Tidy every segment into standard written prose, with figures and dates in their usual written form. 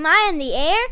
Am I in the air?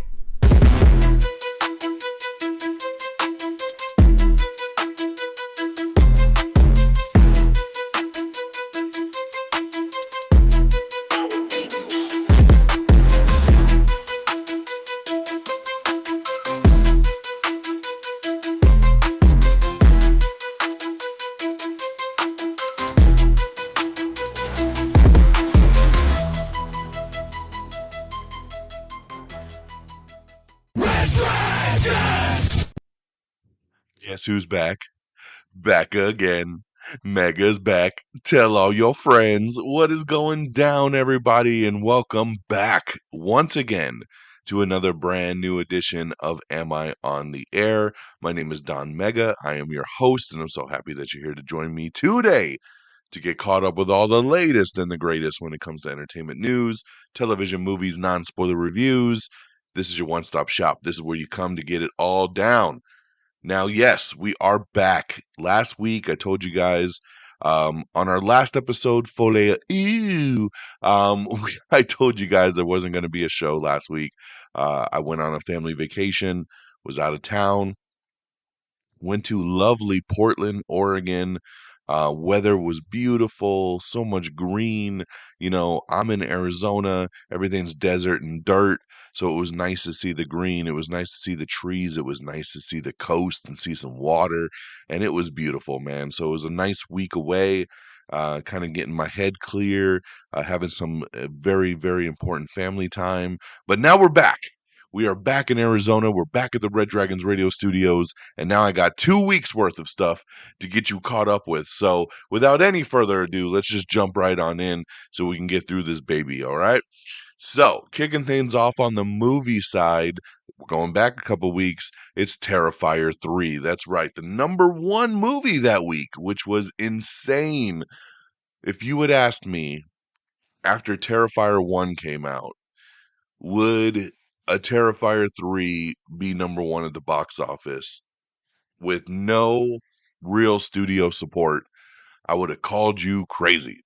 Guess who's back? Back again. Mega's back. Tell all your friends what is going down, everybody, and welcome back once again to another brand new edition of Am I on the Air? My name is DONMEGA. I am your host, and I'm so happy that you're here to join me today to get caught up with all the latest and the greatest when it comes to entertainment news, television, movies, non-spoiler reviews. This is your one-stop shop. This is where you come to get it all down. Now, yes, we are back. Last week, I told you guys on our last episode, I told you guys there wasn't going to be a show last week. I went on a family vacation, was out of town, went to lovely Portland, Oregon. Weather was beautiful, so much green. You know, I'm in Arizona, everything's desert and dirt. So it was nice to see the green. It was nice to see the trees. It was nice to see the coast and see some water. And it was beautiful, man. So it was a nice week away, kind of getting my head clear, having some very, very important family time. But now we're back. We are back in Arizona. We're back at the Red Dragons radio studios. And now I got 2 weeks worth of stuff to get you caught up with. So without any further ado, let's just jump right on in so we can get through this baby. All right. So kicking things off on the movie side, we're going back a couple weeks. It's Terrifier 3. That's right. The number one movie that week, which was insane. If you had asked me after Terrifier 1 came out, would a Terrifier 3 be number one at the box office with no real studio support, I would have called you crazy.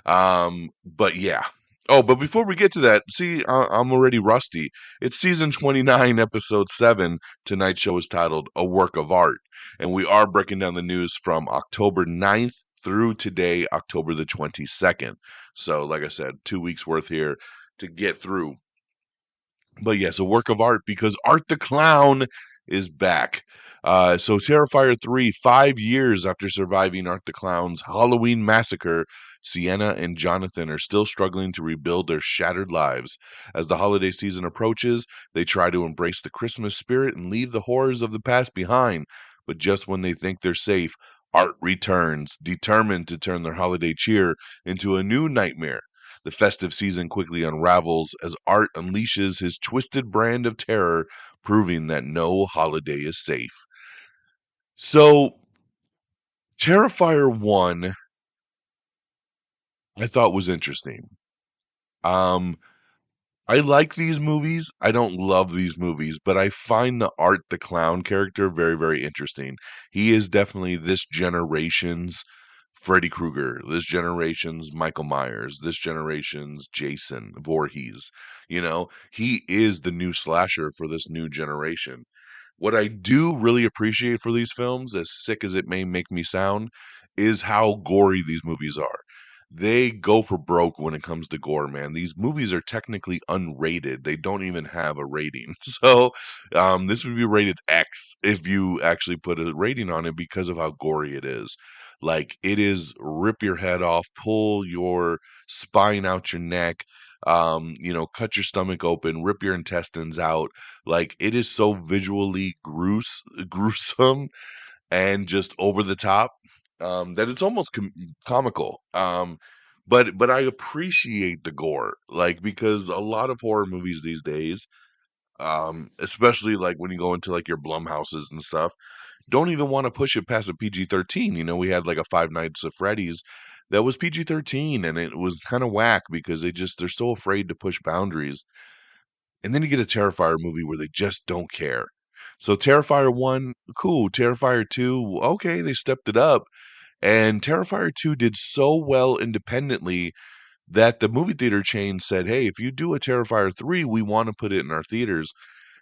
But yeah. Oh, but before we get to that, see, I'm already rusty. It's season 29, episode 7. Tonight's show is titled A Work of Art. And we are breaking down the news from October 9th through today, October the 22nd. So, like I said, 2 weeks worth here to get through. But yes, a work of art because Art the Clown is back. So Terrifier 3, 5 years after surviving Art the Clown's Halloween massacre, Sienna and Jonathan are still struggling to rebuild their shattered lives. As the holiday season approaches, they try to embrace the Christmas spirit and leave the horrors of the past behind. But just when they think they're safe, Art returns, determined to turn their holiday cheer into a new nightmare. The festive season quickly unravels as Art unleashes his twisted brand of terror, proving that no holiday is safe. So, Terrifier 1, I thought was interesting. I like these movies. I don't love these movies, but I find the Art the Clown character very, very interesting. He is definitely this generation's Freddy Krueger, this generation's Michael Myers, this generation's Jason Voorhees. You know, he is the new slasher for this new generation. What I do really appreciate for these films, as sick as it may make me sound, is how gory these movies are. They go for broke when it comes to gore, man. These movies are technically unrated. They don't even have a rating. So, this would be rated X if you actually put a rating on it because of how gory it is. Like, it is rip your head off, pull your spine out your neck, cut your stomach open, rip your intestines out. Like, it is so visually gruesome and just over the top that it's almost comical. But I appreciate the gore, like because a lot of horror movies these days, especially like when you go into like your Blumhouses and stuff, don't even want to push it past a PG-13. You know, we had like a Five Nights at Freddy's that was PG-13, and it was kind of whack because they're so afraid to push boundaries. And then you get a Terrifier movie where they just don't care. So Terrifier 1, cool. Terrifier 2, okay, they stepped it up. And Terrifier 2 did so well independently that the movie theater chain said, "Hey, if you do a Terrifier 3, we want to put it in our theaters."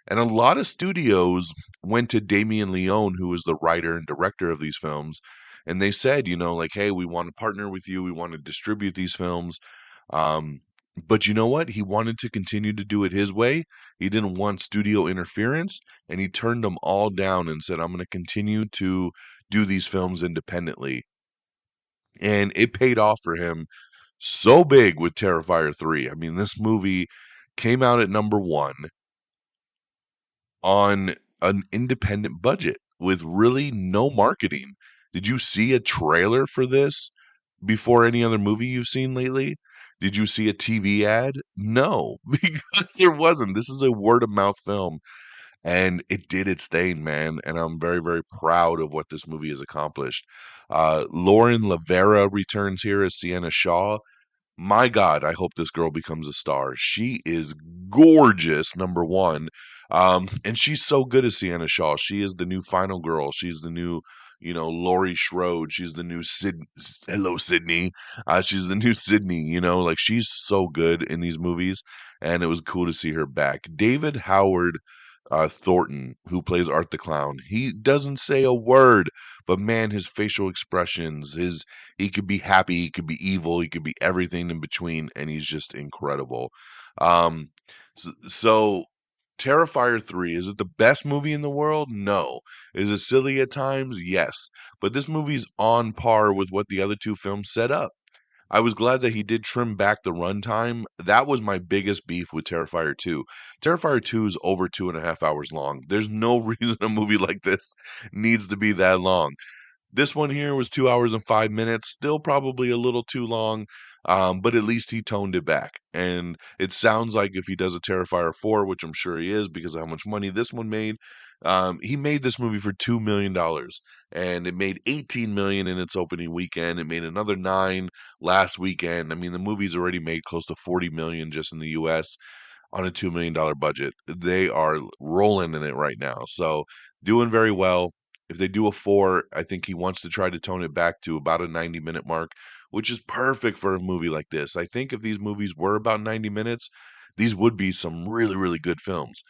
And a lot of studios went to Damien Leone, who was the writer and director of these films, and they said, like, "Hey, we want to partner with you. We want to distribute these films." Um, but you know what? He wanted to continue to do it his way. He didn't want studio interference, and he turned them all down and said, "I'm going to continue to do these films independently." And it paid off for him so big with Terrifier 3. I mean, this movie came out at number one on an independent budget with really no marketing. Did you see a trailer for this before any other movie you've seen lately? Did you see a TV ad? No, because there wasn't. This is a word of mouth film, and it did its thing, man. And I'm very, very proud of what this movie has accomplished. Lauren Lavera returns here as Sienna Shaw. My God, I hope this girl becomes a star. She is gorgeous, number one. And she's so good as Sienna Shaw. She is the new final girl. She's the new, Laurie Strode. She's the new Hello, Sydney. She's the new Sydney, like she's so good in these movies. And it was cool to see her back. David Howard Thornton, who plays Art the Clown, he doesn't say a word, but man, his facial expressions, he could be happy, he could be evil, he could be everything in between, and he's just incredible. Um, so Terrifier 3, is it the best movie in the world? No. Is it silly at times? Yes. But this movie's on par with what the other two films set up. I was glad that he did trim back the runtime. That was my biggest beef with Terrifier 2. Terrifier 2 is over 2.5 hours long. There's no reason a movie like this needs to be that long. This one here was 2 hours and 5 minutes, still probably a little too long, but at least he toned it back. And it sounds like if he does a Terrifier 4, which I'm sure he is because of how much money this one made, he made this movie for $2 million, and it made 18 million in its opening weekend. It made another 9 last weekend. I mean, the movie's already made close to 40 million just in the US on a $2 million budget. They are rolling in it right now. So doing very well. If they do a 4, I think he wants to try to tone it back to about a 90-minute mark, which is perfect for a movie like this. I think if these movies were about 90 minutes, these would be some really, really good films.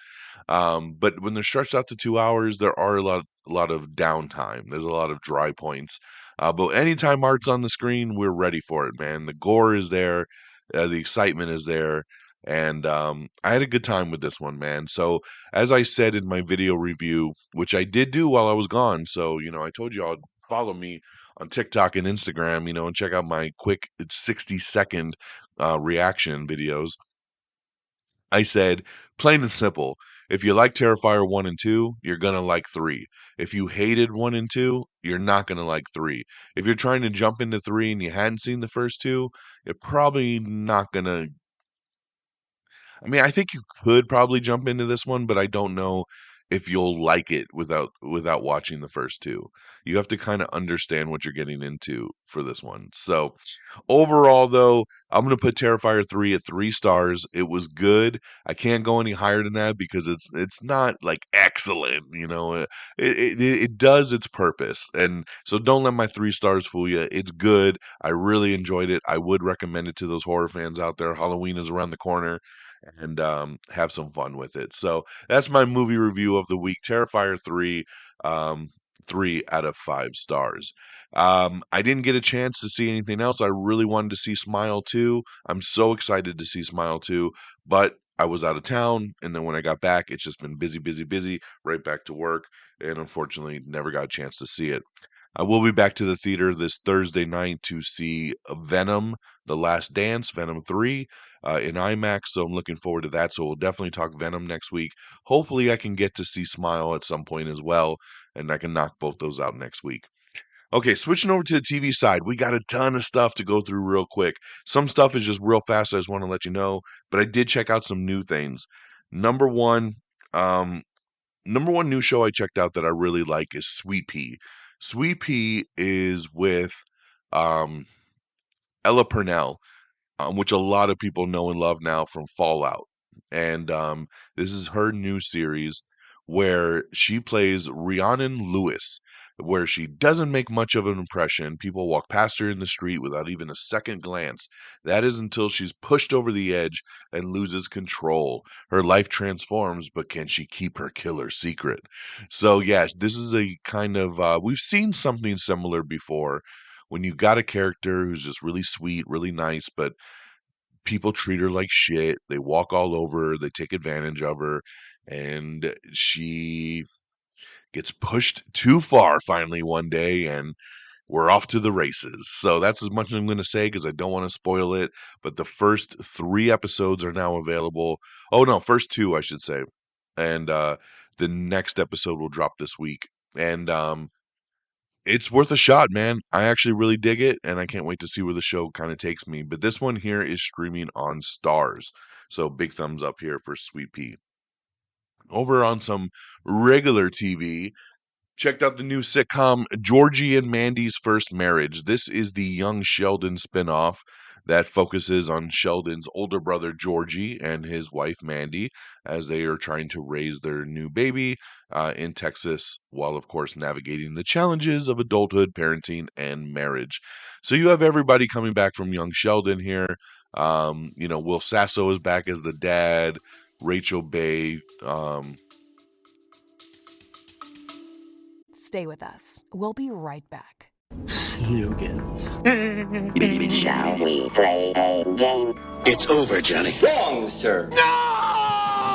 But when they're stretched out to 2 hours, there are a lot of downtime. There's a lot of dry points. But anytime art's on the screen, we're ready for it, man. The gore is there, the excitement is there, and I had a good time with this one, man. So as I said in my video review, which I did do while I was gone, so I told you all follow me on TikTok and Instagram, and check out my quick 60-second reaction videos. I said, plain and simple, if you like Terrifier 1 and 2, you're going to like 3. If you hated 1 and 2, you're not going to like 3. If you're trying to jump into 3 and you hadn't seen the first two, you're probably not going to. I mean, I think you could probably jump into this one, but I don't know if you'll like it without watching the first two. You have to kind of understand what you're getting into for this one. So, overall though, I'm going to put Terrifier 3 at 3 stars. It was good. I can't go any higher than that because it's not like excellent, It does its purpose. And so don't let my 3 stars fool you. It's good. I really enjoyed it. I would recommend it to those horror fans out there. Halloween is around the corner, and have some fun with it. So that's my movie review of the week. Terrifier 3, 3 out of 5 stars. I didn't get a chance to see anything else. I really wanted to see Smile 2. I'm so excited to see Smile 2, but I was out of town, and then when I got back, it's just been busy, busy, busy, right back to work, and unfortunately never got a chance to see it. I will be back to the theater this Thursday night to see Venom, The Last Dance, Venom 3, in IMAX. So I'm looking forward to that. So we'll definitely talk Venom next week. Hopefully, I can get to see Smile at some point as well, and I can knock both those out next week. Okay, switching over to the TV side, we got a ton of stuff to go through real quick. Some stuff is just real fast. I just want to let you know, but I did check out some new things. Number one, um, number one new show I checked out that I really like is Sweet Pea. Sweet Pea is with um, Ella Purnell, which a lot of people know and love now from Fallout. And this is her new series where she plays Rhiannon Lewis. where she doesn't make much of an impression. People walk past her in the street without even a second glance. That is until she's pushed over the edge and loses control. Her life transforms, but can she keep her killer secret? So, yeah, this is a kind of, we've seen something similar before when you got a character who's just really sweet, really nice, but people treat her like shit. They walk all over her, they take advantage of her, and she gets pushed too far finally one day, and we're off to the races. So that's as much as I'm going to say because I don't want to spoil it. But the first 3 episodes are now available. Oh, no, first 2, I should say. And the next episode will drop this week. And it's worth a shot, man. I actually really dig it, and I can't wait to see where the show kind of takes me. But this one here is streaming on Stars. So big thumbs up here for Sweetpea. Over on some regular TV, checked out the new sitcom Georgie and Mandy's First Marriage. This is the young Sheldon spinoff that focuses on Sheldon's older brother Georgie and his wife Mandy as they are trying to raise their new baby in Texas, while of course navigating the challenges of adulthood, parenting, and marriage. So you have everybody coming back from young Sheldon here. Will Sasso is back as the dad. Rachel Bay, Stay with us. We'll be right back. Snoogans. Shall we play a game? It's over, Johnny. Wrong, sir. No!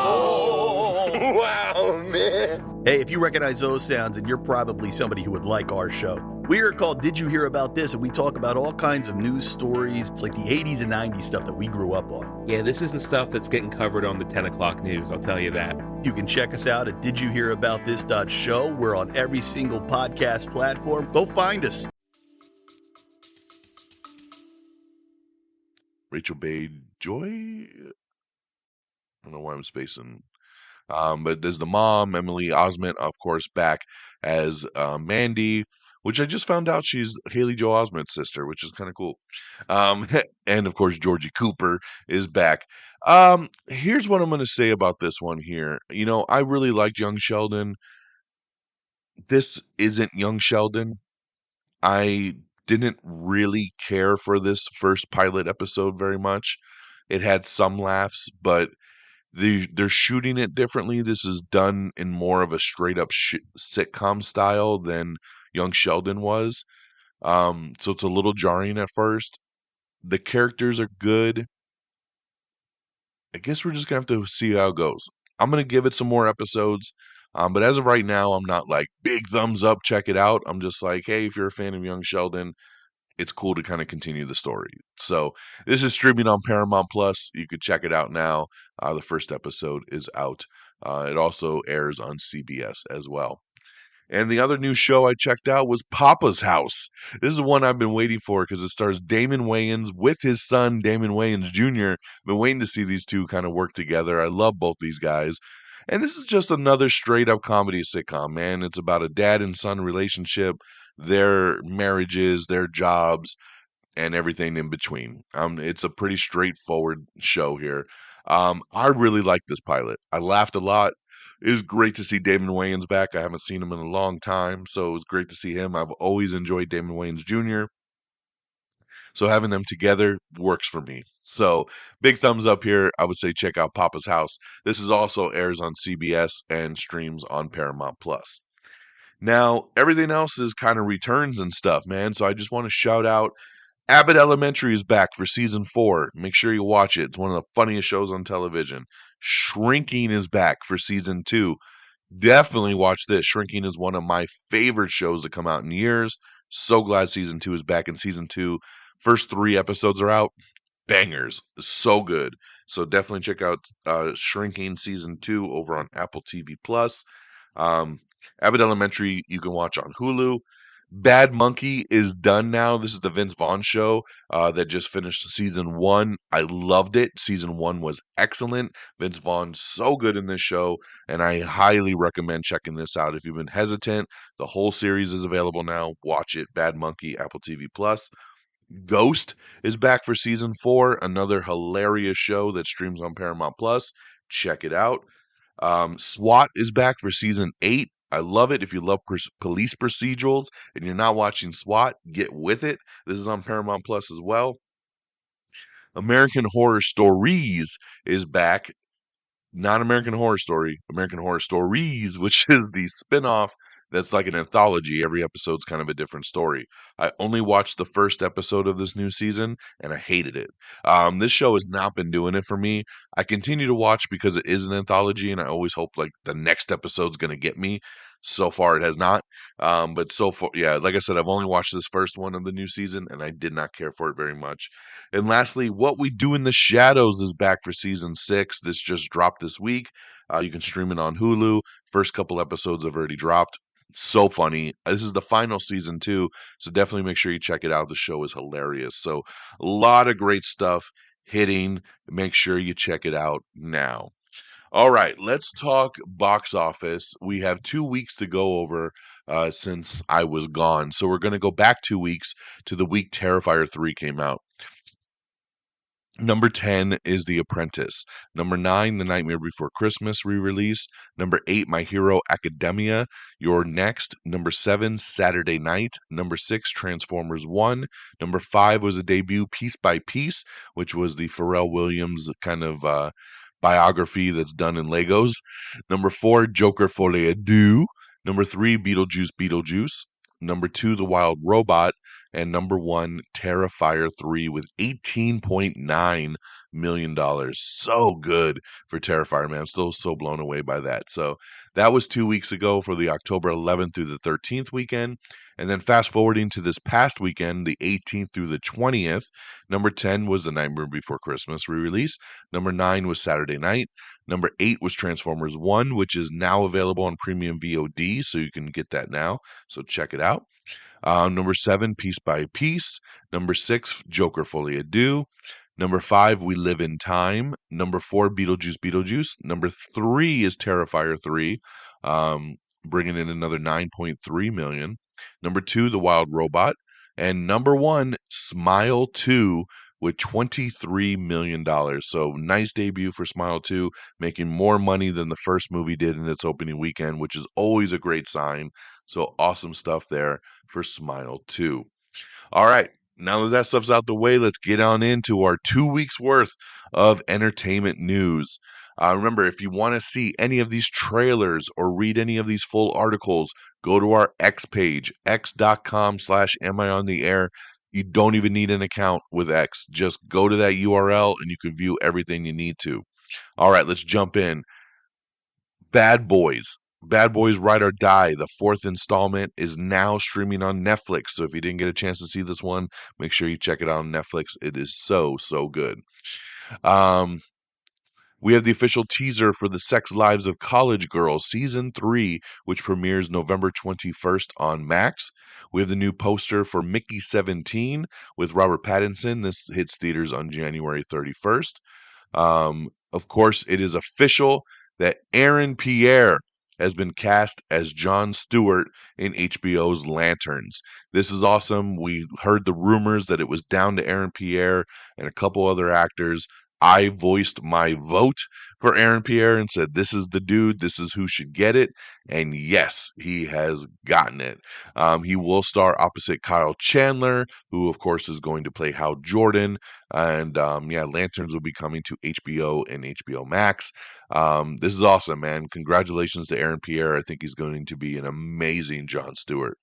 Oh, wow, man. Hey, if you recognize those sounds, then you're probably somebody who would like our show. We are called Did You Hear About This? And we talk about all kinds of news stories. It's like the 80s and 90s stuff that we grew up on. Yeah, this isn't stuff that's getting covered on the 10 o'clock news, I'll tell you that. You can check us out at didyouhearaboutthis.show. We're on every single podcast platform. Go find us. Rachel Bay Joy. I don't know why I'm spacing. But there's the mom, Emily Osment, of course, back as Mandy, which I just found out she's Haley Joel Osment's sister, which is kind of cool. And of course, Georgie Cooper is back. Here's what I'm going to say about this one here. I really liked Young Sheldon. This isn't Young Sheldon. I didn't really care for this first pilot episode very much. It had some laughs, but they're shooting it differently. This is done in more of a straight up sitcom style than Young Sheldon was. So it's a little jarring at first. The characters are good. I guess we're just gonna have to see how it goes. I'm gonna give it some more episodes. But as of right now, I'm not like big thumbs up, check it out. I'm just like, hey, if you're a fan of Young Sheldon, it's cool to kind of continue the story. So this is streaming on Paramount Plus. You could check it out now. The first episode is out. It also airs on CBS as well. And the other new show I checked out was Poppa's House. This is one I've been waiting for because it stars Damon Wayans with his son, Damon Wayans Jr. Been waiting to see these two kind of work together. I love both these guys. And this is just another straight up comedy sitcom, man. It's about a dad and son relationship, their marriages, their jobs, and everything in between. It's a pretty straightforward show here. I really like this pilot. I laughed a lot. It was great to see Damon Wayans back. I haven't seen him in a long time, so it was great to see him. I've always enjoyed Damon Wayans Jr., so having them together works for me. So big thumbs up here. I would say check out Poppa's House. This is also airs on CBS and streams on Paramount Plus. Now, everything else is kind of returns and stuff, man. So I just want to shout out Abbott Elementary is back for season 4. Make sure you watch it. It's one of the funniest shows on television. Shrinking is back for season 2. Definitely watch this. Shrinking is one of my favorite shows to come out in years. So glad season 2 is back. In season 2, first 3 episodes are out. Bangers. So good. So definitely check out Shrinking season 2 over on Apple TV Plus. Abbott Elementary you can watch on Hulu. Bad Monkey is done now. This is the Vince Vaughn show that just finished season 1. I loved it. Season 1 was excellent. Vince Vaughn's so good in this show, and I highly recommend checking this out. If you've been hesitant, the whole series is available now. Watch it. Bad Monkey, Apple TV Plus. Ghost is back for season 4. Another hilarious show that streams on Paramount Plus. Check it out. SWAT is back for season 8. I love it. If you love police procedurals and you're not watching SWAT, get with it. This is on Paramount Plus as well. American Horror Stories is back. Not American Horror Story, American Horror Stories, which is the spinoff that's like an anthology. Every episode's kind of a different story. I only watched the first episode of this new season and I hated it. This show has not been doing it for me. I continue to watch because it is an anthology and I always hope like the next episode's going to get me. So far, it has not. But so far, yeah, like I said, I've only watched this first one of the new season and I did not care for it very much. And lastly, What We Do in the Shadows is back for season 6. This just dropped this week. You can stream it on Hulu. First couple episodes have already dropped. So funny. This is the final season too, so definitely make sure you check it out. The show is hilarious. So a lot of great stuff hitting. Make sure you check it out now. All right, let's talk box office. We have 2 weeks to go over since I was gone. So we're going to go back 2 weeks to the week Terrifier 3 came out. Number 10 is The Apprentice. Number 9, The Nightmare Before Christmas re-release. Number 8, My Hero Academia, You're Next. Number 7, Saturday Night. Number 6, Transformers 1. Number 5 was a debut, Piece by Piece, which was the Pharrell Williams kind of biography that's done in Legos. Number 4, Joker Folie à Deux. Number 3, Beetlejuice. Number 2, The Wild Robot. And number 1, Terrifier 3 with $18.9 million. So good for Terrifier, man. I'm still so blown away by that. So that was 2 weeks ago for the October 11th through the 13th weekend. And then fast forwarding to this past weekend, the 18th through the 20th, number 10 was The Nightmare Before Christmas re-release. Number 9 was Saturday Night. Number 8 was Transformers 1, which is now available on premium VOD, so you can get that now. So check it out. Number 7, Piece by Piece. Number 6, Joker Folie à Deux. Number 5, We Live in Time. Number 4, Beetlejuice. Number 3 is Terrifier 3, bringing in another $9.3 million. Number 2, The Wild Robot. And number 1, Smile 2 with $23 million. So nice debut for Smile 2, making more money than the first movie did in its opening weekend, which is always a great sign. So awesome stuff there for Smile 2. All right, now that that stuff's out the way, let's get on into our 2 weeks worth of entertainment news. Remember, if you want to see any of these trailers or read any of these full articles, go to our X page, x.com/amiontheair. You don't even need an account with X. Just go to that URL and you can view everything you need to. All right, let's jump in. Bad Boys. Bad Boys Ride or Die, the 4th installment, is now streaming on Netflix. So if you didn't get a chance to see this one, make sure you check it out on Netflix. It is so good. We have the official teaser for The Sex Lives of College Girls Season 3, which premieres November 21st on Max. We have the new poster for Mickey 17 with Robert Pattinson. This hits theaters on January 31st. Of course, it is official that Aaron Pierre has been cast as Jon Stewart in HBO's Lanterns. This is awesome. We heard the rumors that it was down to Aaron Pierre and a couple other actors. I voiced my vote for Aaron Pierre and said, this is the dude, this is who should get it. And yes, he has gotten it. He will star opposite Kyle Chandler, who of course is going to play Hal Jordan. And Lanterns will be coming to HBO and HBO Max. This is awesome, man. Congratulations to Aaron Pierre. I think he's going to be an amazing Jon Stewart.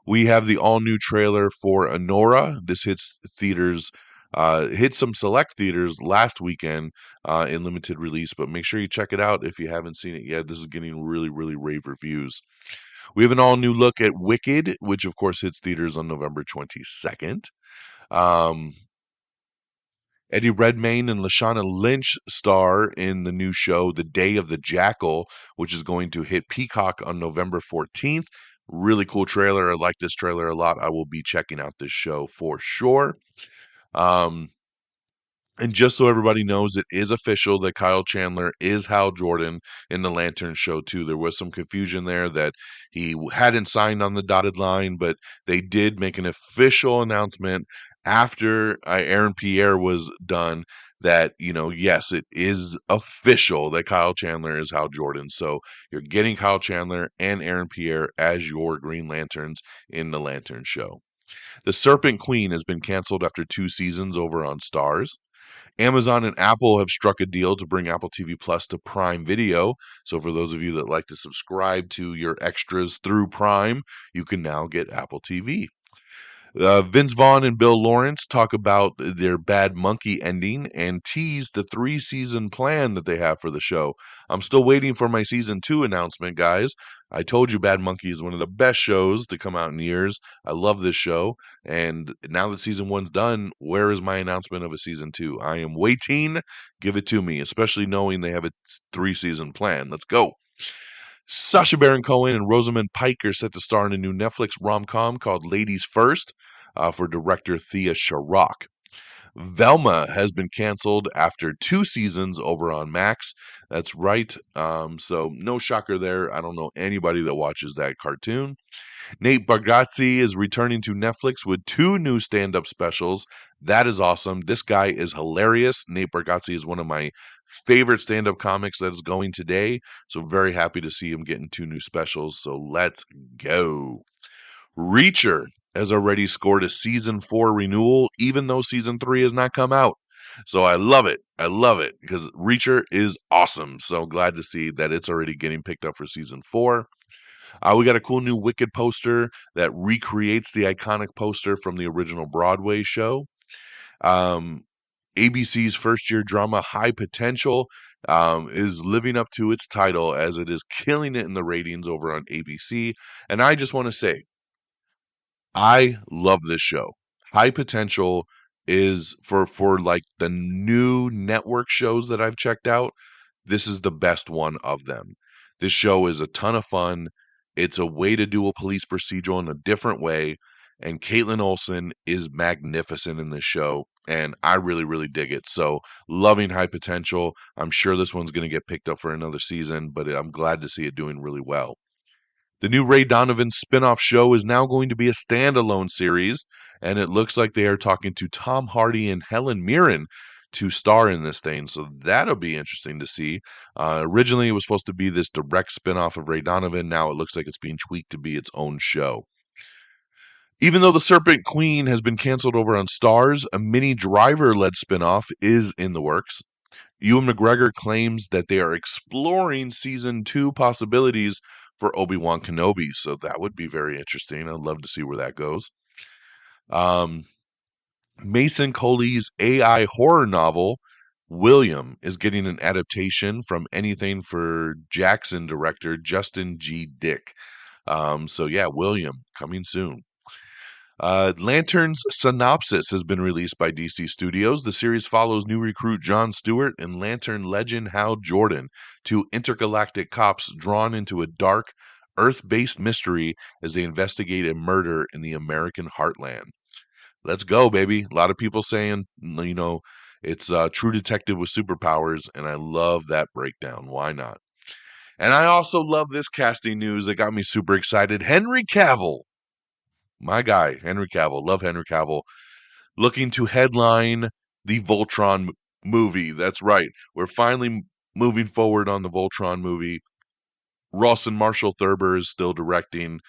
We have the all-new trailer for Anora. This hits theaters. Hit some select theaters last weekend in limited release, but make sure you check it out if you haven't seen it yet. This is getting really rave reviews. We have an all-new look at Wicked, which of course hits theaters on November 22nd. Eddie Redmayne and Lashana Lynch star in the new show, The Day of the Jackal, which is going to hit Peacock on November 14th. Really cool trailer. I like this trailer a lot. I will be checking out this show for sure. And just so everybody knows, it is official that Kyle Chandler is Hal Jordan in the Lantern show too. There was some confusion there that he hadn't signed on the dotted line, but they did make an official announcement after Aaron Pierre was done that, yes, it is official that Kyle Chandler is Hal Jordan. So you're getting Kyle Chandler and Aaron Pierre as your Green Lanterns in the Lantern Show. The Serpent Queen has been canceled after 2 seasons over on Stars. Amazon and Apple have struck a deal to bring Apple TV Plus to Prime Video. So for those of you that like to subscribe to your extras through Prime, you can now get Apple TV. Vince Vaughn and Bill Lawrence talk about their Bad Monkey ending and tease the 3-season plan that they have for the show. I'm still waiting for my season 2 announcement, guys. I told you Bad Monkey is one of the best shows to come out in years. I love this show. And now that season 1's done, where is my announcement of a season 2? I am waiting. Give it to me, especially knowing they have a 3-season plan. Let's go. Sacha Baron Cohen and Rosamund Pike are set to star in a new Netflix rom-com called Ladies First for director Thea Sharrock. Velma has been canceled after 2 seasons over on Max. That's right. So no shocker there. I don't know anybody that watches that cartoon. Nate Bargatze is returning to Netflix with 2 new stand-up specials. That is awesome. This guy is hilarious. Nate Bargatze is one of my favorite stand-up comics that is going today. So very happy to see him getting 2 new specials. So let's go. Reacher has already scored a season 4 renewal, even though season 3 has not come out. So I love it. I love it because Reacher is awesome. So glad to see that it's already getting picked up for season 4. We got a cool new Wicked poster that recreates the iconic poster from the original Broadway show. ABC's first-year drama High Potential is living up to its title as it is killing it in the ratings over on ABC. And I just want to say, I love this show. High Potential is for like the new network shows that I've checked out. This is the best one of them. This show is a ton of fun. It's a way to do a police procedural in a different way. And Caitlin Olsen is magnificent in this show. And I really, really dig it. So loving High Potential. I'm sure this one's going to get picked up for another season, but I'm glad to see it doing really well. The new Ray Donovan spinoff show is now going to be a standalone series, and it looks like they are talking to Tom Hardy and Helen Mirren to star in this thing, so that'll be interesting to see. Originally, it was supposed to be this direct spinoff of Ray Donovan. Now it looks like it's being tweaked to be its own show. Even though The Serpent Queen has been canceled over on Stars, a Minnie Driver-led spinoff is in the works. Ewan McGregor claims that they are exploring season 2 possibilities for Obi-Wan Kenobi, so that would be very interesting. I'd love to see where that goes. Mason Coley's AI horror novel, William, is getting an adaptation from Anything for Jackson director Justin G. Dick. So yeah, William, coming soon. Lantern's synopsis has been released by DC Studios. The series follows new recruit John Stewart and Lantern legend Hal Jordan, 2 intergalactic cops drawn into a dark, Earth-based mystery as they investigate a murder in the American heartland. Let's go, baby. A lot of people saying, it's True Detective with superpowers, and I love that breakdown. Why not? And I also love this casting news that got me super excited. Henry Cavill. My guy, Henry Cavill. Love Henry Cavill. Looking to headline the Voltron movie. That's right. We're finally moving forward on the Voltron movie. Rawson Marshall Thurber is still directing.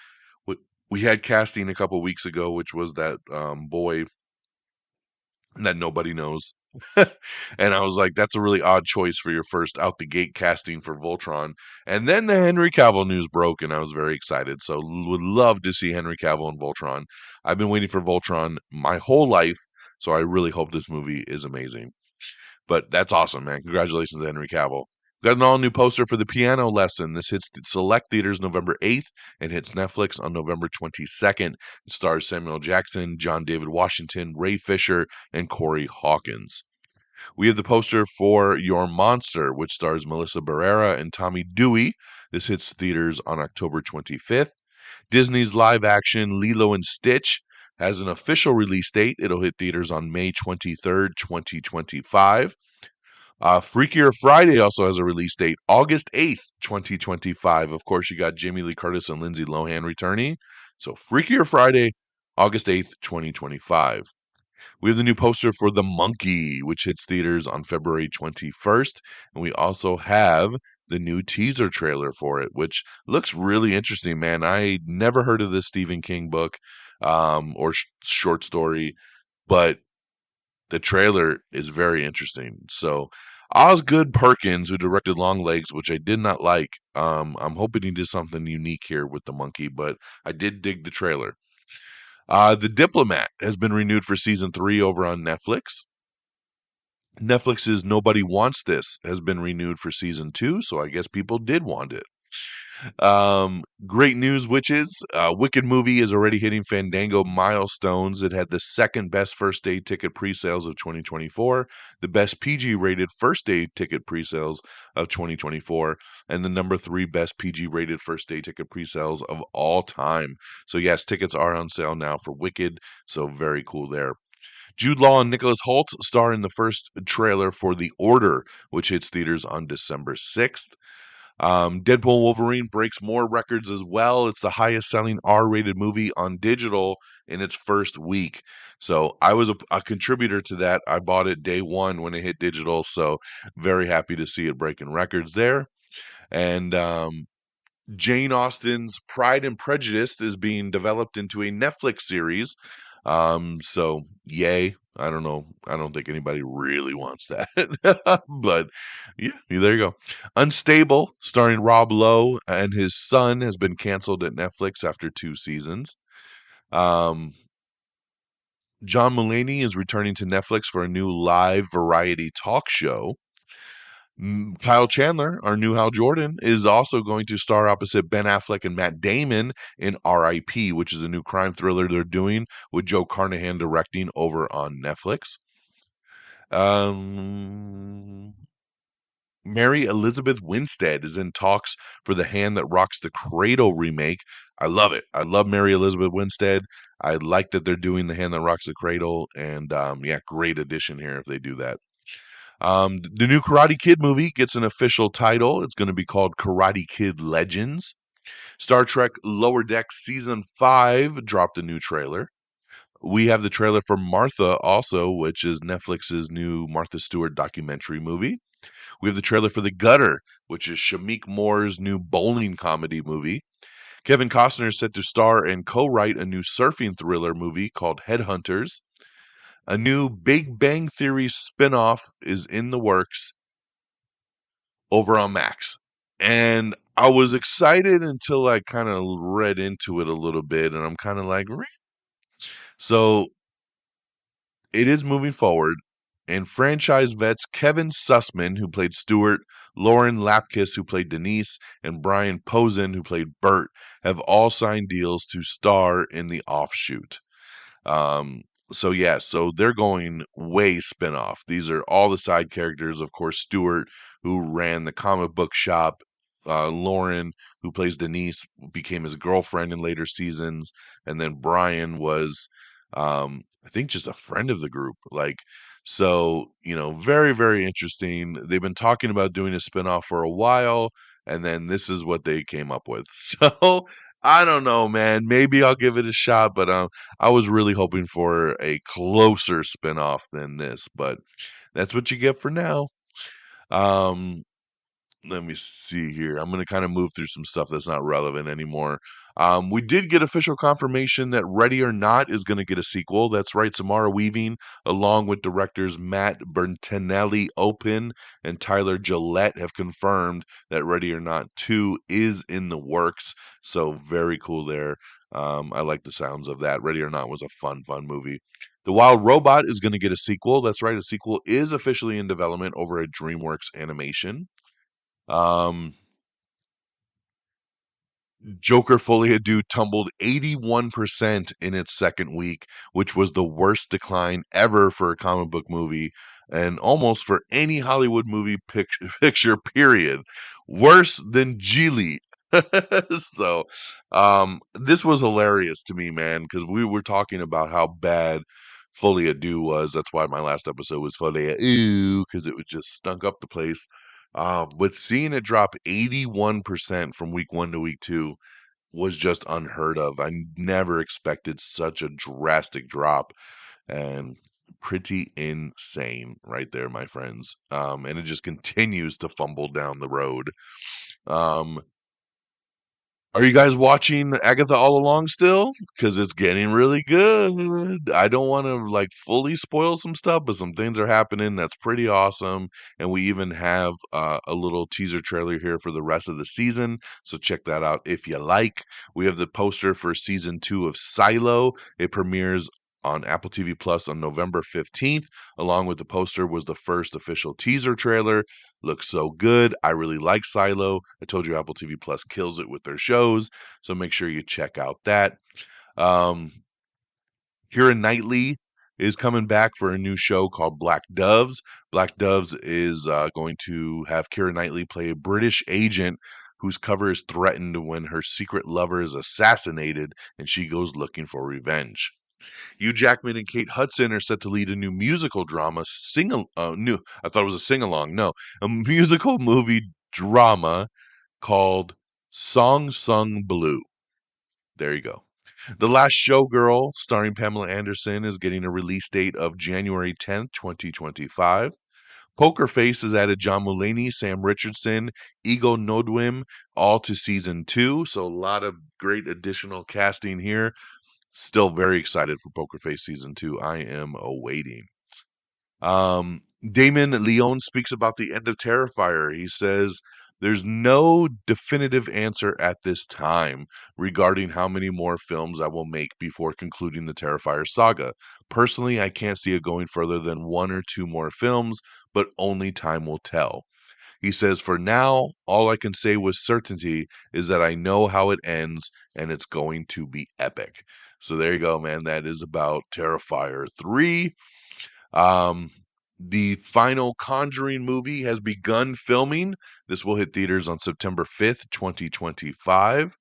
We had casting a couple weeks ago, which was that boy that nobody knows. And I was like, that's a really odd choice for your first out the gate casting for Voltron. And then the Henry Cavill news broke, and I was very excited. So would love to see Henry Cavill in Voltron. I've been waiting for Voltron my whole life, so I really hope this movie is amazing. But that's awesome, man. Congratulations to Henry Cavill. Got an all-new poster for The Piano Lesson. This hits select theaters November 8th and hits Netflix on November 22nd. It stars Samuel Jackson, John David Washington, Ray Fisher, and Corey Hawkins. We have the poster for Your Monster, which stars Melissa Barrera and Tommy Dewey. This hits theaters on October 25th. Disney's live-action Lilo and Stitch has an official release date. It'll hit theaters on May 23rd, 2025. Freakier Friday also has a release date, August 8th, 2025. Of course, you got Jamie Lee Curtis and Lindsay Lohan returning. So Freakier Friday, August 8th, 2025. We have the new poster for The Monkey, which hits theaters on February 21st. And we also have the new teaser trailer for it, which looks really interesting, man. I never heard of this Stephen King book or short story, but the trailer is very interesting. So, Osgood Perkins, who directed Longlegs, which I did not like, I'm hoping he did something unique here with The Monkey, but I did dig the trailer. The Diplomat has been renewed for season 3 over on Netflix. Netflix's Nobody Wants This has been renewed for season 2, so I guess people did want it. Great news, witches. Wicked movie is already hitting Fandango milestones. It had the second best first day ticket pre-sales of 2024, the best PG rated first day ticket pre-sales of 2024, and the number 3 best PG rated first day ticket pre-sales of all time. So yes, tickets are on sale now for Wicked, so very cool there. Jude Law and Nicholas Hoult star in the first trailer for The Order, which hits theaters on December 6th. Deadpool Wolverine breaks more records as well. It's the highest selling R-rated movie on digital in its first week. So I was a contributor to that. I bought it day one when it hit digital. So very happy to see it breaking records there. And Jane Austen's Pride and Prejudice is being developed into a Netflix series. So yay. I don't know. I don't think anybody really wants that. But yeah, there you go. Unstable, starring Rob Lowe and his son, has been canceled at Netflix after 2 seasons. John Mulaney is returning to Netflix for a new live variety talk show. Kyle Chandler, our new Hal Jordan, is also going to star opposite Ben Affleck and Matt Damon in R.I.P., which is a new crime thriller they're doing with Joe Carnahan directing over on Netflix. Mary Elizabeth Winstead is in talks for The Hand That Rocks the Cradle remake. I love it. I love Mary Elizabeth Winstead. I like that they're doing The Hand That Rocks the Cradle, and yeah, great addition here if they do that. The new Karate Kid movie gets an official title. It's going to be called Karate Kid Legends. Star Trek Lower Decks Season 5 dropped a new trailer. We have the trailer for Martha also, which is Netflix's new Martha Stewart documentary movie. We have the trailer for The Gutter, which is Shamik Moore's new bowling comedy movie. Kevin Costner is set to star and co-write a new surfing thriller movie called Headhunters. A new Big Bang Theory spinoff is in the works over on Max. And I was excited until I kind of read into it a little bit, and I'm kind of like, "Really?" So it is moving forward. And franchise vets Kevin Sussman, who played Stuart, Lauren Lapkus, who played Denise, and Brian Posen, who played Bert, have all signed deals to star in the offshoot. So yeah, so they're going way spin-off. These are all the side characters. Of course, Stuart, who ran the comic book shop, Lauren, who plays Denise, became his girlfriend in later seasons, and then Brian was, I think, just a friend of the group. Like, so very, very interesting. They've been talking about doing a spin-off for a while, and then this is what they came up with. So I don't know, man. Maybe I'll give it a shot, but I was really hoping for a closer spinoff than this, but that's what you get for now. Let me see here. I'm going to kind of move through some stuff that's not relevant anymore. We did get official confirmation that Ready or Not is going to get a sequel. That's right. Samara Weaving, along with directors Matt Bertinelli Open and Tyler Gillette, have confirmed that Ready or Not 2 is in the works. So very cool there. I like the sounds of that. Ready or Not was a fun movie. The Wild Robot is going to get a sequel. That's right. A sequel is officially in development over at DreamWorks Animation. Joker Folie à Deux tumbled 81% in its second week, which was the worst decline ever for a comic book movie and almost for any Hollywood movie picture, period. Worse than Geely. So, this was hilarious to me, man, because we were talking about how bad Folie à Deux was. That's why my last episode was Folie à Deux, because it just stunk up the place. But seeing it drop 81% from week 1 to week 2 was just unheard of. I never expected such a drastic drop. And pretty insane right there, my friends. And it just continues to fumble down the road. Are you guys watching Agatha All Along still? Because it's getting really good. I don't want to like fully spoil some stuff, but some things are happening that's pretty awesome. And we even have a little teaser trailer here for the rest of the season. So check that out if you like. We have the poster for season 2 of Silo. It premieres on Apple TV Plus on November 15th. Along with the poster was the first official teaser trailer. Looks so good. I really like Silo. I told you Apple TV Plus kills it with their shows, so make sure you check out that. Keira Knightley is coming back for a new show called Black Doves. Black Doves is going to have Keira Knightley play a British agent whose cover is threatened when her secret lover is assassinated and she goes looking for revenge. Hugh Jackman and Kate Hudson are set to lead a new musical drama I thought it was a sing-along. No, a musical movie drama called Song Sung Blue. There you go. The Last Showgirl, starring Pamela Anderson, is getting a release date of January 10th, 2025. Poker Face has added John Mulaney, Sam Richardson, Ego Nodwim, all to season 2. So a lot of great additional casting here. Still very excited for Poker Face season 2. I am awaiting. Damon Leone speaks about the end of Terrifier. He says, "There's no definitive answer at this time regarding how many more films I will make before concluding the Terrifier saga. Personally, I can't see it going further than 1 or 2 more films, but only time will tell." He says, "For now, all I can say with certainty is that I know how it ends, and it's going to be epic." So there you go, man. That is about Terrifier 3. The final Conjuring movie has begun filming. This will hit theaters on September 5th, 2025.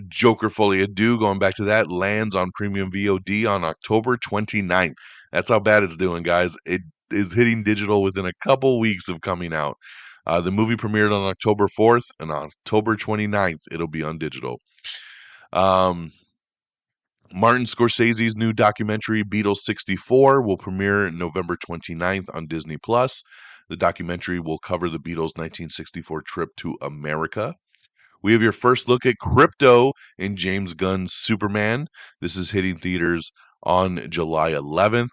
Joker Folie à Deux, going back to that, lands on premium VOD on October 29th. That's how bad it's doing, guys. It is hitting digital within a couple weeks of coming out. The movie premiered on October 4th, and on October 29th, it'll be on digital. Martin Scorsese's new documentary, Beatles 64, will premiere November 29th on Disney+. The documentary will cover the Beatles' 1964 trip to America. We have your first look at Crypto in James Gunn's Superman. This is hitting theaters on July 11th.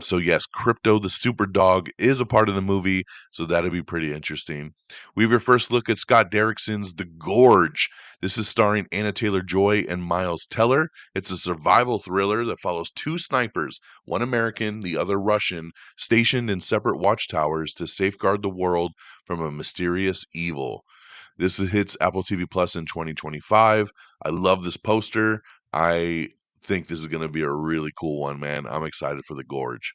So yes, Crypto the Super Dog is a part of the movie, so that'll be pretty interesting. We have your first look at Scott Derrickson's The Gorge. This is starring Anna Taylor-Joy and Miles Teller. It's a survival thriller that follows 2 snipers, one American, the other Russian, stationed in separate watchtowers to safeguard the world from a mysterious evil. This hits Apple TV Plus in 2025. I love this poster. I think this is going to be a really cool one, man. I'm excited for The Gorge.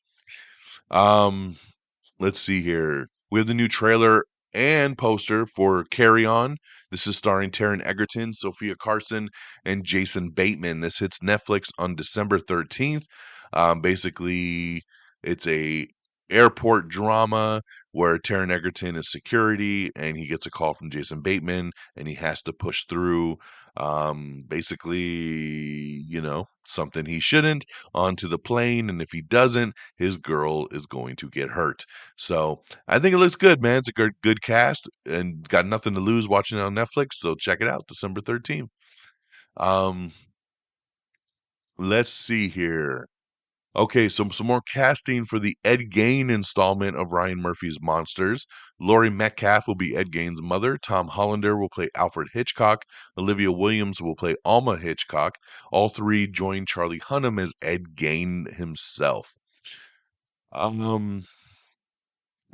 Let's see here. We have the new trailer and poster for Carry On. This is starring Taron Egerton, Sophia Carson, and Jason Bateman. This hits Netflix on December 13th. Basically, it's a airport drama where Taron Egerton is security and he gets a call from Jason Bateman and he has to push through basically, something he shouldn't onto the plane. And if he doesn't, his girl is going to get hurt. So I think it looks good, man. It's a good cast and got nothing to lose watching it on Netflix. So check it out, December 13th. Let's see here. Okay, so some more casting for the Ed Gein installment of Ryan Murphy's Monsters. Laurie Metcalf will be Ed Gein's mother. Tom Hollander will play Alfred Hitchcock. Olivia Williams will play Alma Hitchcock. All 3 join Charlie Hunnam as Ed Gein himself. The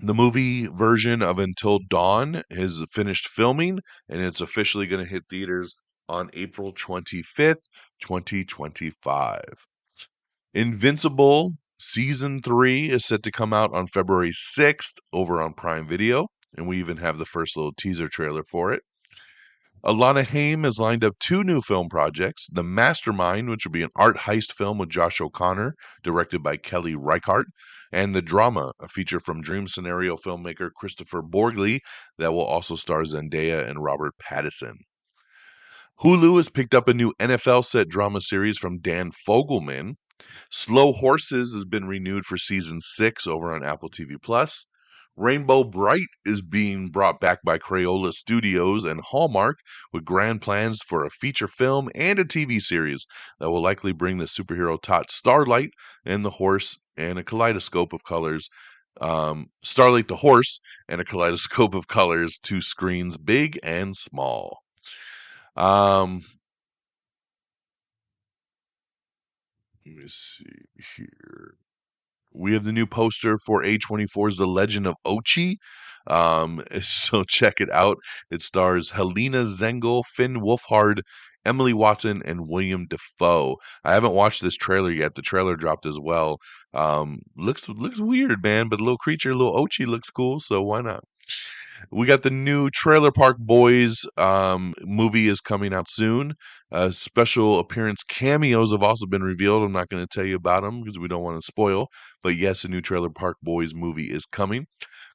movie version of Until Dawn has finished filming, and it's officially going to hit theaters on April 25th, 2025. Invincible Season 3 is set to come out on February 6th over on Prime Video, and we even have the first little teaser trailer for it. Alana Haim has lined up 2 new film projects. The Mastermind, which will be an art heist film with Josh O'Connor, directed by Kelly Reichardt, and The Drama, a feature from Dream Scenario filmmaker Christopher Borgli that will also star Zendaya and Robert Pattinson. Hulu has picked up a new NFL set drama series from Dan Fogelman. Slow Horses has been renewed for season 6 over on Apple TV Plus. Rainbow Bright is being brought back by Crayola Studios and Hallmark with grand plans for a feature film and a TV series that will likely bring the superhero tot Starlight and the horse and a kaleidoscope of colors. Starlight the horse and a kaleidoscope of colors to screens big and small. Let me see here. We have the new poster for A24's The Legend of Ochi. So check it out. It stars Helena Zengel, Finn Wolfhard, Emily Watson, and William Defoe. I haven't watched this trailer yet. The trailer dropped as well. Looks weird, man, but the little creature, little Ochi, looks cool. So why not? We got the new Trailer Park Boys movie is coming out soon. Special appearance cameos have also been revealed. I'm not going to tell you about them because we don't want to spoil. But yes, a new Trailer Park Boys movie is coming.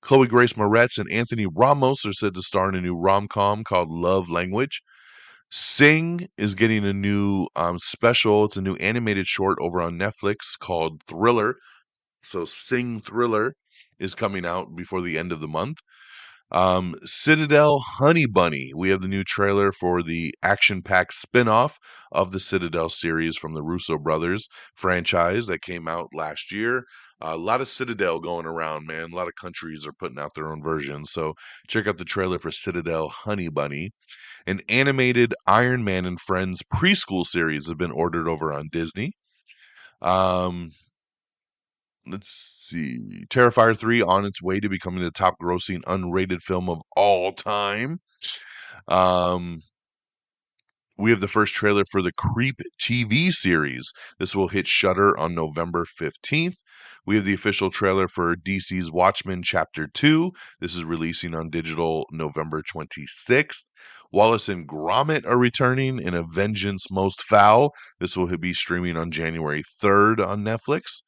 Chloe Grace Moretz and Anthony Ramos are said to star in a new rom-com called Love Language. Sing is getting a new special. It's a new animated short over on Netflix called Thriller. So Sing Thriller is coming out before the end of the month. Citadel Honey Bunny. We have the new trailer for the action-packed spin-off of the Citadel series from the Russo brothers franchise that came out last year. A lot of Citadel going around, man. A lot of countries are putting out their own versions. So check out the trailer for Citadel Honey Bunny. An animated Iron Man and Friends preschool series has been ordered over on Disney. Let's see. Terrifier 3 on its way to becoming the top grossing unrated film of all time. We have the first trailer for the Creep TV series. This will hit Shudder on November 15th. We have the official trailer for DC's Watchmen Chapter 2. This is releasing on digital November 26th. Wallace and Gromit are returning in A Vengeance Most Foul. This will be streaming on January 3rd on Netflix.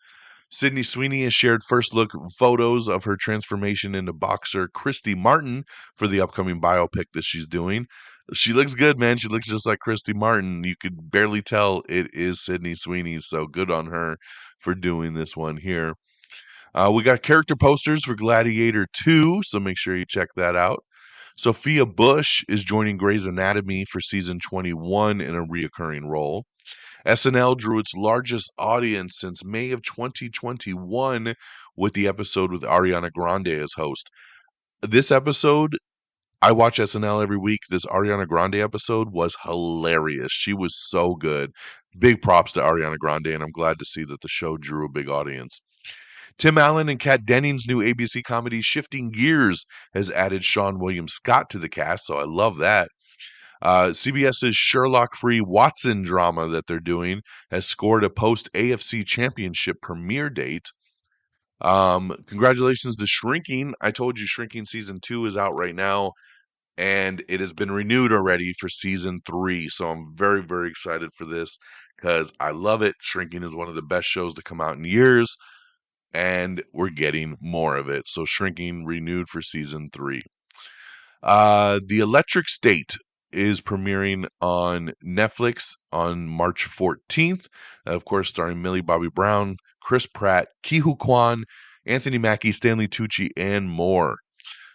Sydney Sweeney has shared first look photos of her transformation into boxer Christy Martin for the upcoming biopic that she's doing. She looks good, man. She looks just like Christy Martin. You could barely tell it is Sydney Sweeney, so good on her for doing this one here. We got character posters for Gladiator 2, so make sure you check that out. Sophia Bush is joining Grey's Anatomy for season 21 in a reoccurring role. SNL drew its largest audience since May of 2021 with the episode with Ariana Grande as host. This episode, I watch SNL every week. This Ariana Grande episode was hilarious. She was so good. Big props to Ariana Grande, and I'm glad to see that the show drew a big audience. Tim Allen and Kat Dennings' new ABC comedy Shifting Gears has added Sean William Scott to the cast, so I love that. CBS's Sherlock-free Watson drama that they're doing has scored a post-AFC Championship premiere date. Congratulations to Shrinking. I told you Shrinking Season 2 is out right now, and it has been renewed already for Season 3. So I'm very, very excited for this because I love it. Shrinking is one of the best shows to come out in years, and we're getting more of it. So Shrinking renewed for Season 3. The Electric State is premiering on Netflix on March 14th. Of course, starring Millie Bobby Brown, Chris Pratt, Ki-Hu Kwan, Anthony Mackie, Stanley Tucci, and more.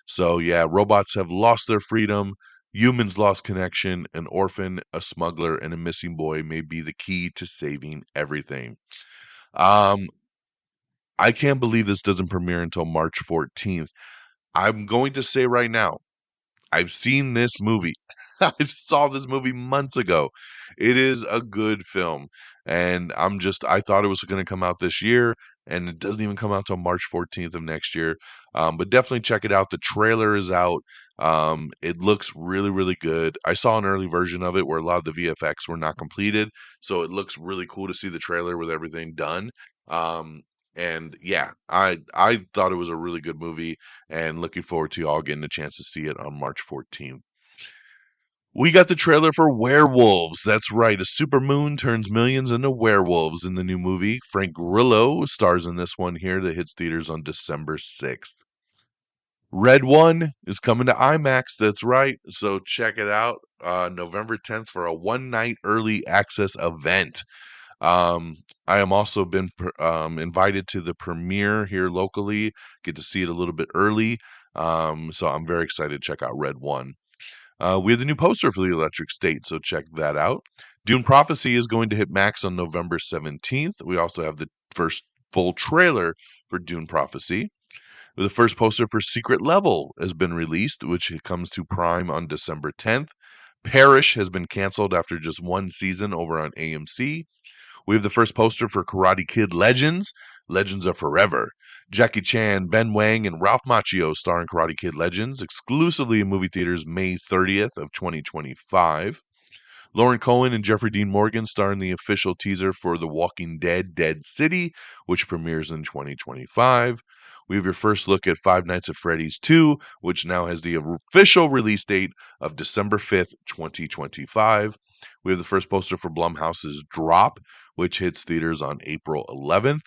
So yeah, robots have lost their freedom, humans lost connection, an orphan, a smuggler, and a missing boy may be the key to saving everything. I can't believe this doesn't premiere until March 14th. I'm going to say right now, I've seen this movie. I saw this movie months ago. It is a good film. And I thought it was going to come out this year, and it doesn't even come out till March 14th of next year. But definitely check it out. The trailer is out. It looks really, really good. I saw an early version of it where a lot of the VFX were not completed. So it looks really cool to see the trailer with everything done. And yeah, I thought it was a really good movie, and looking forward to y'all getting a chance to see it on March 14th. We got the trailer for Werewolves. That's right, a supermoon turns millions into werewolves in the new movie. Frank Grillo stars in this one here that hits theaters on December 6th. Red One is coming to IMAX. That's right. So check it out November 10th for a one-night early access event. I am also been invited to the premiere here locally. Get to see it a little bit early. So I'm very excited to check out Red One. We have the new poster for the Electric State, so check that out. Dune Prophecy is going to hit Max on November 17th. We also have the first full trailer for Dune Prophecy. The first poster for Secret Level has been released, which comes to Prime on December 10th. Parish has been canceled after just one season over on AMC. We have the first poster for Karate Kid Legends. Legends are forever. Jackie Chan, Ben Wang, and Ralph Macchio star in Karate Kid Legends, exclusively in movie theaters May 30th of 2025. Lauren Cohen and Jeffrey Dean Morgan star in the official teaser for The Walking Dead Dead City, which premieres in 2025. We have your first look at Five Nights at Freddy's 2, which now has the official release date of December 5th, 2025. We have the first poster for Blumhouse's Drop, which hits theaters on April 11th.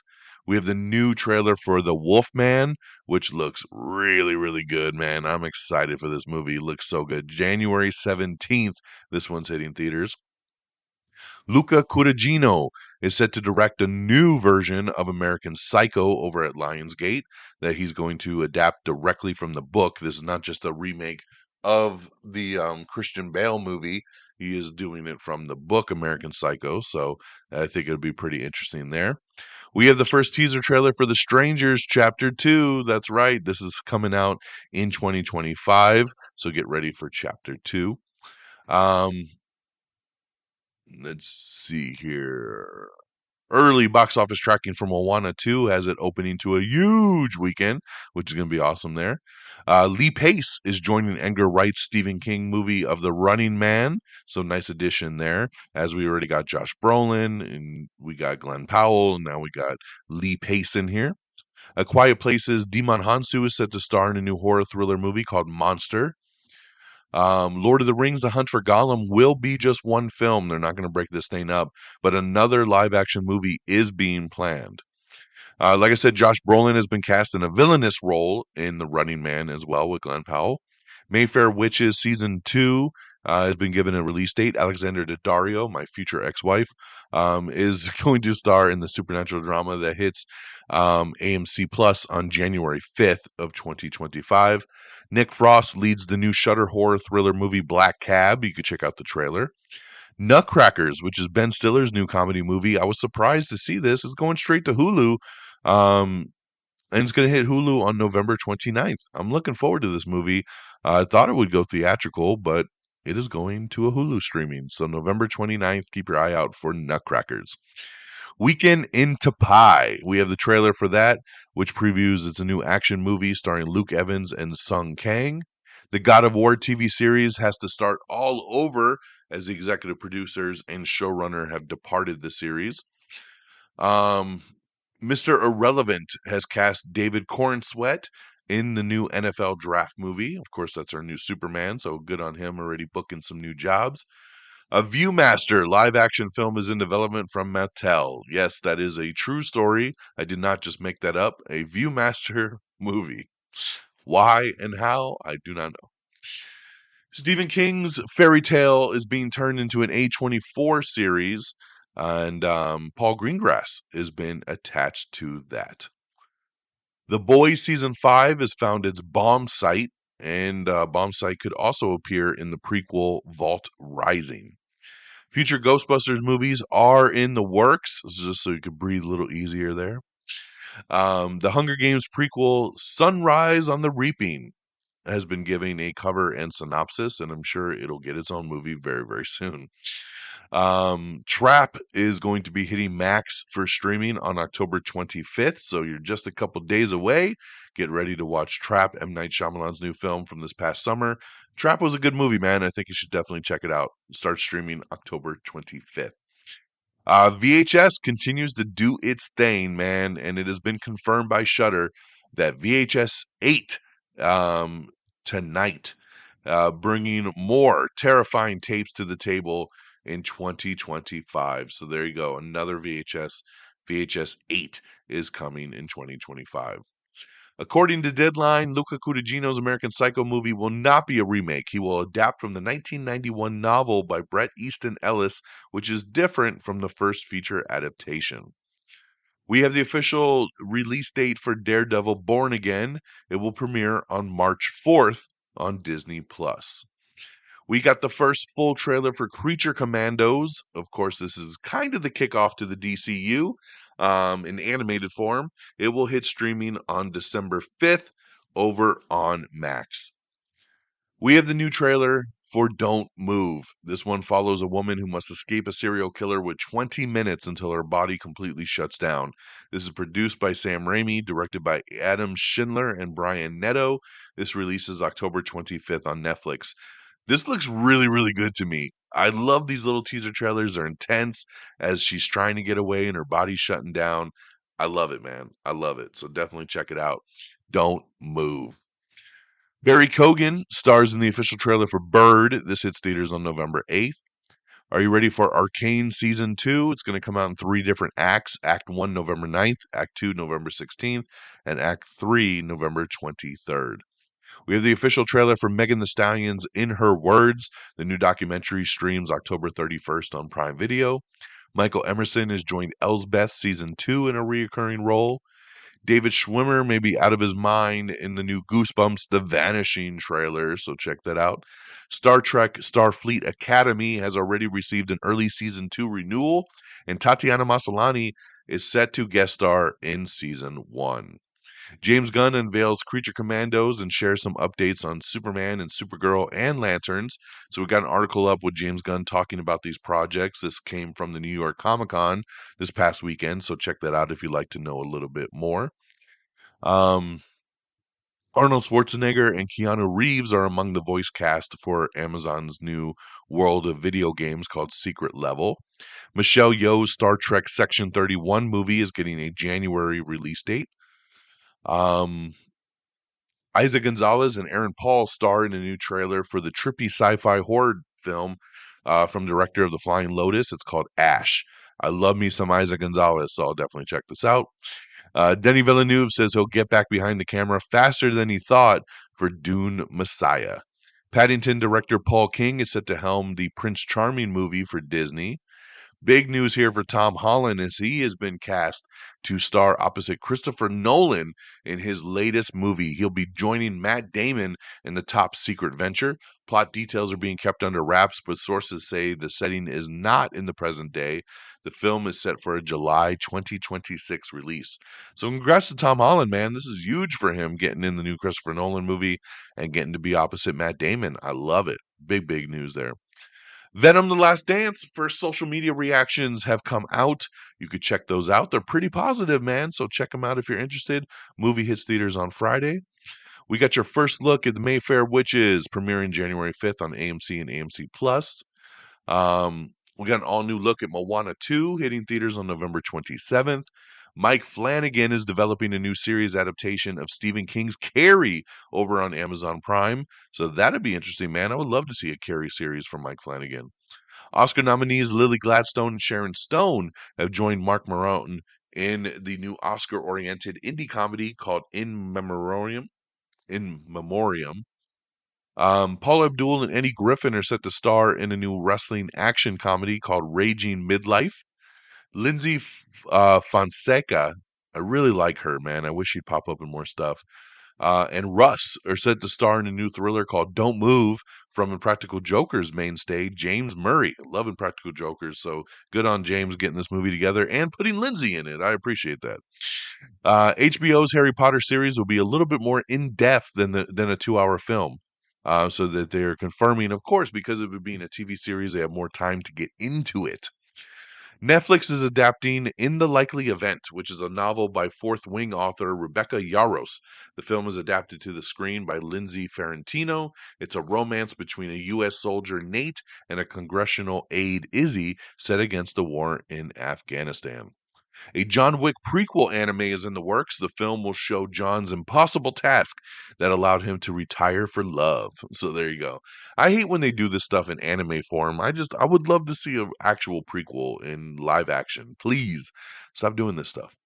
We have the new trailer for The Wolfman, which looks really, really good, man. I'm excited for this movie. It looks so good. January 17th, this one's hitting theaters. Luca Curaggino is set to direct a new version of American Psycho over at Lionsgate that he's going to adapt directly from the book. This is not just a remake of the Christian Bale movie. He is doing it from the book American Psycho, so I think it'll be pretty interesting there. We have the first teaser trailer for The Strangers Chapter 2. That's right. This is coming out in 2025. So get ready for Chapter 2. Let's see here. Early box office tracking from Moana 2 has it opening to a huge weekend, which is going to be awesome there. Lee Pace is joining Edgar Wright's Stephen King movie of The Running Man. So nice addition there, as we already got Josh Brolin, and we got Glenn Powell, and now we got Lee Pace in here. A Quiet Place's Demon Hansu is set to star in a new horror thriller movie called Monster. Lord of the Rings, The Hunt for Gollum will be just one film. They're not going to break this thing up, but another live action movie is being planned. Like I said, Josh Brolin has been cast in a villainous role in The Running Man as well with Glenn Powell. Mayfair Witches Season 2 has been given a release date. Alexander Daddario, my future ex-wife, is going to star in the supernatural drama that hits AMC Plus on January 5th of 2025. Nick Frost leads the new Shudder horror thriller movie Black Cab. You could check out the trailer. Nutcrackers, which is Ben Stiller's new comedy movie. I was surprised to see this. It's going straight to Hulu. And it's going to hit Hulu on November 29th. I'm looking forward to this movie. I thought it would go theatrical, but it is going to a Hulu streaming. So November 29th, keep your eye out for Nutcrackers. Weekend into Pie. We have the trailer for that, which previews it's a new action movie starring Luke Evans and Sung Kang. The God of War TV series has to start all over as the executive producers and showrunner have departed the series. Mr. Irrelevant has cast David Cornsweet in the new NFL draft movie. Of course, that's our new Superman, so good on him, already booking some new jobs. A Viewmaster live action film is in development from Mattel. Yes, that is a true story. I did not just make that up. A Viewmaster movie. Why and how, I do not know. Stephen King's Fairy Tale is being turned into an A24 series, and Paul Greengrass has been attached to that. The Boys Season 5 has found its bomb site, and bomb site could also appear in the prequel Vault Rising. Future Ghostbusters movies are in the works, just so you could breathe a little easier there. The Hunger Games prequel Sunrise on the Reaping has been giving a cover and synopsis, and I'm sure it'll get its own movie very, very soon. Trap is going to be hitting Max for streaming on October 25th, so you're just a couple days away. Get ready to watch Trap, M. Night Shyamalan's new film from this past summer. Trap was a good movie, man. I think you should definitely check it out. Start streaming October 25th. VHS continues to do its thing, man, and it has been confirmed by Shudder that VHS 8 tonight, bringing more terrifying tapes to the table in 2025. So there you go. Another VHS 8 is coming in 2025. According to Deadline, Luca Cudugino's American Psycho movie will not be a remake. He will adapt from the 1991 novel by Bret Easton Ellis, which is different from the first feature adaptation. We have the official release date for Daredevil Born Again. It will premiere on March 4th on Disney+. We got the first full trailer for Creature Commandos. Of course, this is kind of the kickoff to the DCU in animated form. It will hit streaming on December 5th over on Max. We have the new trailer for Don't Move. This one follows a woman who must escape a serial killer with 20 minutes until her body completely shuts down. This is produced by Sam Raimi, directed by Adam Schindler and Brian Netto. This releases October 25th on Netflix. This looks really, really good to me. I love these little teaser trailers. They're intense as she's trying to get away and her body's shutting down. I love it, man. I love it. So definitely check it out. Don't Move. Barry Keoghan stars in the official trailer for Bird. This hits theaters on November 8th. Are you ready for Arcane Season 2? It's going to come out in 3 different acts. Act 1, November 9th. Act 2, November 16th. And Act 3, November 23rd. We have the official trailer for Megan Thee Stallion's In Her Words. The new documentary streams October 31st on Prime Video. Michael Emerson has joined Elsbeth Season 2 in a reoccurring role. David Schwimmer may be out of his mind in the new Goosebumps The Vanishing trailer, so check that out. Star Trek Starfleet Academy has already received an early Season 2 renewal, and Tatiana Maslany is set to guest star in Season 1. James Gunn unveils Creature Commandos and shares some updates on Superman and Supergirl and Lanterns. So we got an article up with James Gunn talking about these projects. This came from the New York Comic-Con this past weekend, so check that out if you'd like to know a little bit more. Arnold Schwarzenegger and Keanu Reeves are among the voice cast for Amazon's new world of video games called Secret Level. Michelle Yeoh's Star Trek Section 31 movie is getting a January release date. Isaac Gonzalez and Aaron Paul star in a new trailer for the trippy sci-fi horror film from director of The Flying Lotus. It's called Ash. I love me some Isaac Gonzalez, so I'll definitely check this out. Denis Villeneuve says he'll get back behind the camera faster than he thought for Dune Messiah. Paddington director Paul King is set to helm the Prince Charming movie for Disney. Big news here for Tom Holland as he has been cast to star opposite Christopher Nolan in his latest movie. He'll be joining Matt Damon in the top secret venture. Plot details are being kept under wraps, but sources say the setting is not in the present day. The film is set for a July 2026 release. So congrats to Tom Holland, man. This is huge for him getting in the new Christopher Nolan movie and getting to be opposite Matt Damon. I love it. Big, big news there. Venom: The Last Dance. First social media reactions have come out. You could check those out. They're pretty positive, man. So check them out if you're interested. Movie hits theaters on Friday. We got your first look at the Mayfair Witches premiering January 5th on AMC and AMC Plus. We got an all-new look at Moana 2 hitting theaters on November 27th. Mike Flanagan is developing a new series adaptation of Stephen King's Carrie over on Amazon Prime. So that'd be interesting, man. I would love to see a Carrie series from Mike Flanagan. Oscar nominees Lily Gladstone and Sharon Stone have joined Mark Maron in the new Oscar-oriented indie comedy called In Memoriam. Paula Abdul and Eddie Griffin are set to star in a new wrestling action comedy called Raging Midlife. Lindsay Fonseca, I really like her, man. I wish she'd pop up in more stuff. And Russ are set to star in a new thriller called Don't Move from Impractical Jokers mainstay James Murray. Love Impractical Jokers, so good on James getting this movie together and putting Lindsay in it. I appreciate that. HBO's Harry Potter series will be a little bit more in-depth than a 2-hour film. So that they're confirming, of course, because of it being a TV series, they have more time to get into it. Netflix is adapting In the Likely Event, which is a novel by Fourth Wing author Rebecca Yarros. The film is adapted to the screen by Lindsay Ferrantino. It's a romance between a U.S. soldier, Nate, and a congressional aide, Izzy, set against the war in Afghanistan. A John Wick prequel anime is in the works. The film will show John's impossible task that allowed him to retire for love. So there you go. I hate when they do this stuff in anime form. I would love to see an actual prequel in live action. Please stop doing this stuff.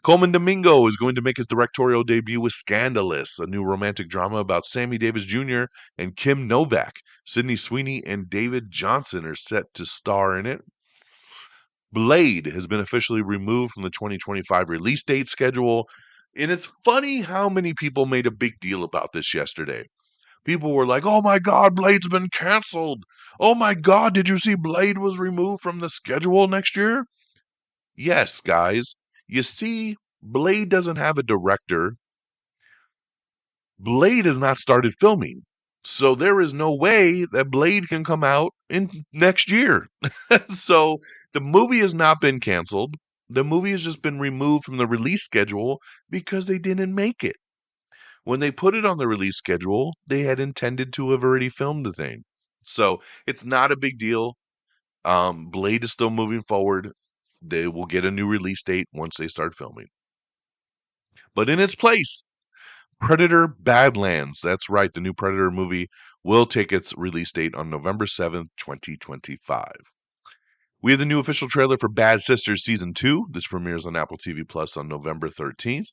Coleman Domingo is going to make his directorial debut with Scandalous, a new romantic drama about Sammy Davis Jr. and Kim Novak. Sydney Sweeney and David Johnson are set to star in it. Blade has been officially removed from the 2025 release date schedule. And it's funny how many people made a big deal about this yesterday. People were like, oh my God, Blade's been canceled. Oh my God, did you see Blade was removed from the schedule next year? Yes, guys. You see, Blade doesn't have a director. Blade has not started filming. So there is no way that Blade can come out in next year. So the movie has not been canceled. The movie has just been removed from the release schedule because they didn't make it. When they put it on the release schedule, they had intended to have already filmed the thing. So it's not a big deal. Blade is still moving forward. They will get a new release date once they start filming. But in its place, Predator Badlands. That's right, the new Predator movie will take its release date on November 7th, 2025. We have the new official trailer for Bad Sisters Season 2. This premieres on Apple TV Plus on November 13th.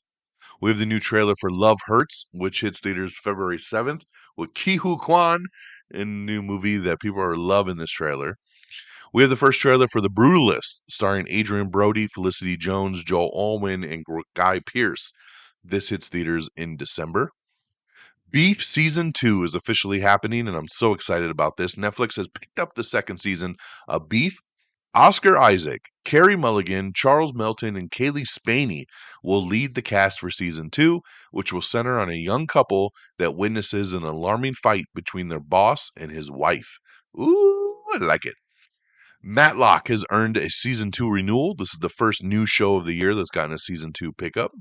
We have the new trailer for Love Hurts, which hits theaters February 7th with Ki-Hu Kwan in a new movie that people are loving this trailer. We have the first trailer for The Brutalist, starring Adrian Brody, Felicity Jones, Joel Alwyn, and Guy Pearce. This hits theaters in December. Beef Season 2 is officially happening, and I'm so excited about this. Netflix has picked up the second season of Beef. Oscar Isaac, Carey Mulligan, Charles Melton, and Kaylee Spaney will lead the cast for Season 2, which will center on a young couple that witnesses an alarming fight between their boss and his wife. Ooh, I like it. Matlock has earned a Season 2 renewal. This is the first new show of the year that's gotten a Season 2 pickup.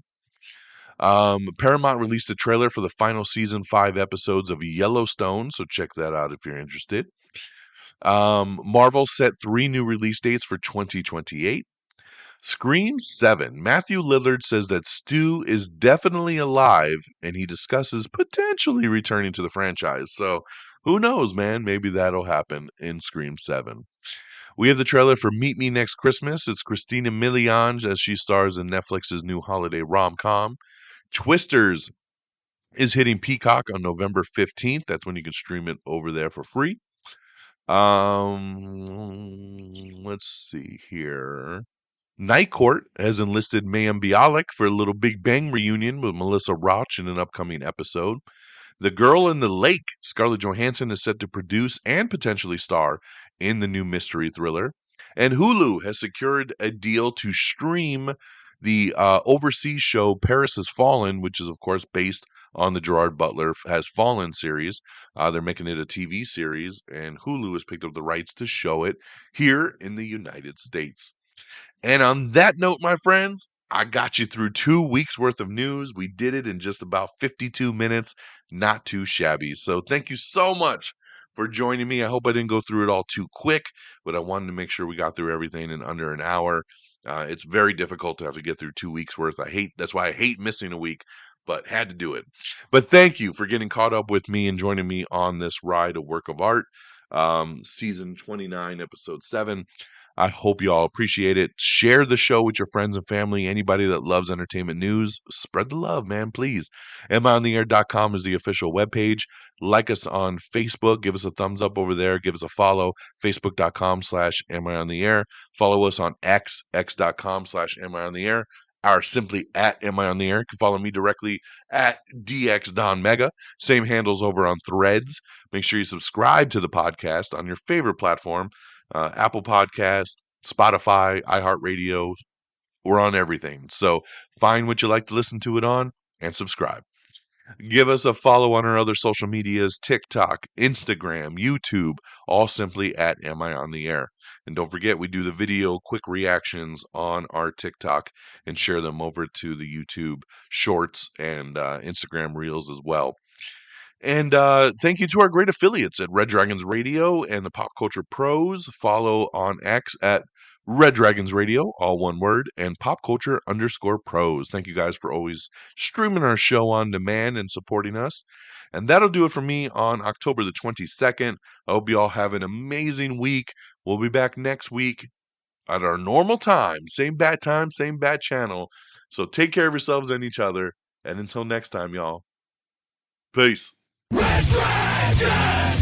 Paramount released a trailer for the final Season 5 episodes of Yellowstone, so check that out if you're interested. Marvel set 3 new release dates for 2028. Scream 7. Matthew Lillard says that Stu is definitely alive, and he discusses potentially returning to the franchise. So who knows, man? Maybe that'll happen in Scream 7. We have the trailer for Meet Me Next Christmas. It's Christina Milian as she stars in Netflix's new holiday rom-com. Twisters is hitting Peacock on November 15th. That's when you can stream it over there for free. Let's see here. Night Court has enlisted Mayim Bialik for a little Big Bang reunion with Melissa Rauch in an upcoming episode. The Girl in the Lake, Scarlett Johansson is set to produce and potentially star in the new mystery thriller. And Hulu has secured a deal to stream the overseas show Paris Has Fallen, which is, of course, based on the Gerard Butler Has Fallen series. They're making it a TV series, and Hulu has picked up the rights to show it here in the United States. And on that note, my friends, I got you through 2 weeks worth of news. We did it in just about 52 minutes. Not too shabby. So thank you so much for joining me. I hope I didn't go through it all too quick, but I wanted to make sure we got through everything in under an hour. It's very difficult to have to get through 2 weeks worth. That's why I hate missing a week, but had to do it. But thank you for getting caught up with me and joining me on this ride of work of art. Season 29, episode 7. I hope you all appreciate it. Share the show with your friends and family. Anybody that loves entertainment news, spread the love, man, please. AmIOnTheAir.com is the official webpage. Like us on Facebook. Give us a thumbs up over there. Give us a follow. Facebook.com/AmIOnTheAir. Follow us on x.com/AmIOnTheAir. Or simply at Am I on the Air. You can follow me directly at DXDonMega. Same handles over on Threads. Make sure you subscribe to the podcast on your favorite platform. Apple Podcast, Spotify, iHeartRadio. We're on everything. So find what you like to listen to it on and subscribe. Give us a follow on our other social medias, TikTok, Instagram, YouTube, all simply at Am I on the Air. And don't forget, we do the video quick reactions on our TikTok and share them over to the YouTube Shorts and Instagram Reels as well. And thank you to our great affiliates at Red Dragons Radio and the Pop Culture Pros. Follow on X at Red Dragons Radio, all one word, and Pop Culture_Pros. Thank you guys for always streaming our show on demand and supporting us. And that'll do it for me on October the 22nd. I hope you all have an amazing week. We'll be back next week at our normal time. Same bad channel. So take care of yourselves and each other. And until next time, y'all. Peace. Red Dragon!